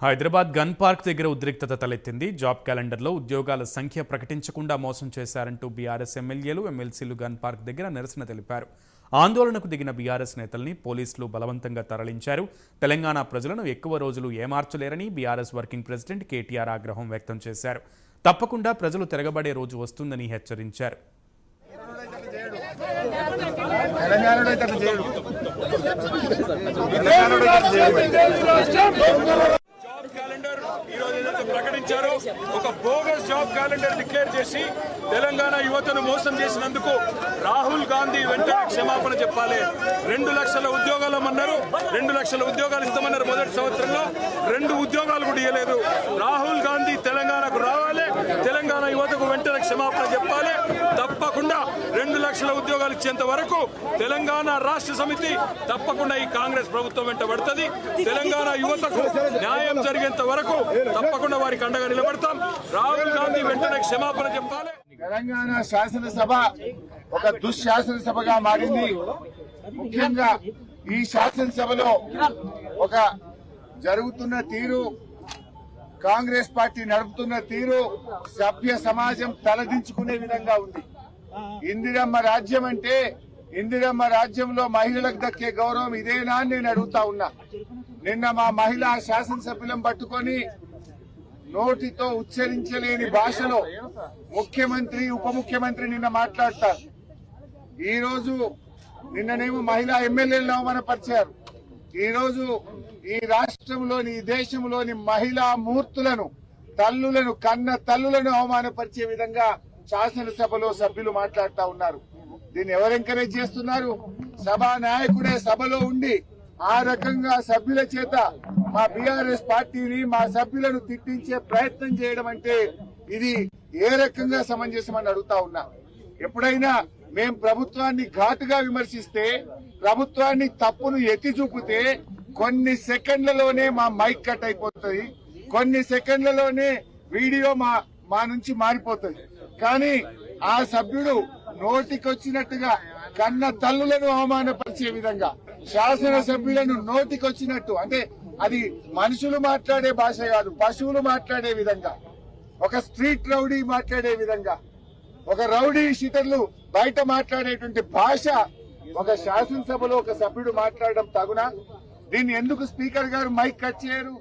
Hyderabad gun park దగ్గర ఉద్రిక్తత తలెత్తింది. జాబ్ క్యాలెండర్లో ఉద్యోగాల సంఖ్య ప్రకటించకుండా మోసం చేశారంటూ బీఆర్ఎస్ ఎమ్మెల్యేలు, ఎమ్మెల్సీలు గన్ పార్క్ దగ్గర నిరసన తెలిపారు. ఆందోళనకు దిగిన బీఆర్ఎస్ నేతల్ని పోలీసులు బలవంతంగా తరలించారు. తెలంగాణ ప్రజలను ఎక్కువ రోజులు ఏమార్చలేరని బీఆర్ఎస్ వర్కింగ్ ప్రెసిడెంట్ కేటీఆర్ ఆగ్రహం వ్యక్తం చేశారు. తప్పకుండా ప్రజలు తిరగబడే రోజు వస్తుందని హెచ్చరించారు. ప్రకటించారు ఒక బోగస్ జాబ్ క్యాలెండర్ డిక్లేర్ చేసి తెలంగాణ యువతను మోసం చేసినందుకు రాహుల్ గాంధీ వెంటనే క్షమాపణ చెప్పాలి. 2 లక్షల ఉద్యోగాలు అన్నారు, 2 లక్షల ఉద్యోగాలు ఇస్తామన్నారు. మొదటి సంవత్సరంలో 2 ఉద్యోగాలు కూడా ఇవ్వలేదు. రాహుల్ గాంధీ తెలంగాణకు రావాలి, తెలంగాణ యువతకు వెంటనే క్షమాపణ చెప్పాలి. తప్పకుండా 2 లక్షల ఉద్యోగాలు ఇచ్చేంత వరకు తెలంగాణ రాష్ట్ర సమితి తప్పకుండా ఈ కాంగ్రెస్ ప్రభుత్వం వెంట పడుతుంది. తెలంగాణ యువతకు న్యాయం జరిగేంత వరకు తప్పకుండా వారికి అండగా నిలబడతాం. రాహుల్ గాంధీ వెంటనే క్షమాపణ చెప్పాలి. తెలంగాణ శాసనసభ ఒక దుశ్శాసనసభగా మారింది. ముఖ్యంగా ఈ శాసనసభలో ఒక జరుగుతున్న తీరు, కాంగ్రెస్ పార్టీ నడుపుతున్న తీరు సభ్య సమాజం తలదించుకునే విధంగా ఉంది. ఇందిరమ్మ రాజ్యం అంటే ఇందిరమ్మ రాజ్యంలో మహిళలకు దక్కే గౌరవం ఇదేనా అని నేను అడుగుతా ఉన్నా. నిన్న మా మహిళా శాసనసభ్యులను పట్టుకొని నోటితో ఉచ్చరించలేని భాషలో ముఖ్యమంత్రి, ఉప ముఖ్యమంత్రి నిన్న మాట్లాడతారు. ఈ రోజు నిన్ననేమో మహిళా ఎమ్మెల్యేలను అవమానపరిచారు. ఈ రోజు ఈ రాష్ట్రంలోని, ఈ దేశంలోని మహిళా మూర్తులను, తల్లులను, కన్న తల్లులను అవమానపరిచే విధంగా శాసనసభలో సభ్యులు మాట్లాడుతూ ఉన్నారు. దీన్ని ఎవరు ఎంకరేజ్ చేస్తున్నారు? సభా నాయకుడే సభలో ఉండి ఆ రకంగా సభ్యుల చేత మా బీఆర్ఎస్ పార్టీని, మా సభ్యులను తిట్టించే ప్రయత్నం చేయడం అంటే ఇది ఏ రకంగా సమంజసమని అడుగుతా ఉన్నా. ఎప్పుడైనా మేం ప్రభుత్వాన్ని ఘాటుగా విమర్శిస్తే, ప్రభుత్వాన్ని తప్పును ఎత్తి చూపితే కొన్ని సెకండ్లలోనే మా మైక్ కట్ అయిపోతుంది, కొన్ని సెకండ్లలోనే వీడియో మా నుంచి మారిపోతుంది. కానీ ఆ సభ్యుడు నోటికొచ్చినట్టుగా కన్న తల్లులను అవమానపరిచే విధంగా, శాసనసభ్యులను నోటికొచ్చినట్టు, అంటే అది మనుషులు మాట్లాడే భాష కాదు, పశువులు మాట్లాడే విధంగా, ఒక స్ట్రీట్ రౌడీ మాట్లాడే విధంగా, ఒక రౌడీ షీటర్లు బయట మాట్లాడేటువంటి భాష ఒక శాసనసభలో ఒక సభ్యుడు మాట్లాడడం తగునా? దీన్ని ఎందుకు స్పీకర్ గారు మైక్ కట్ చేయరు?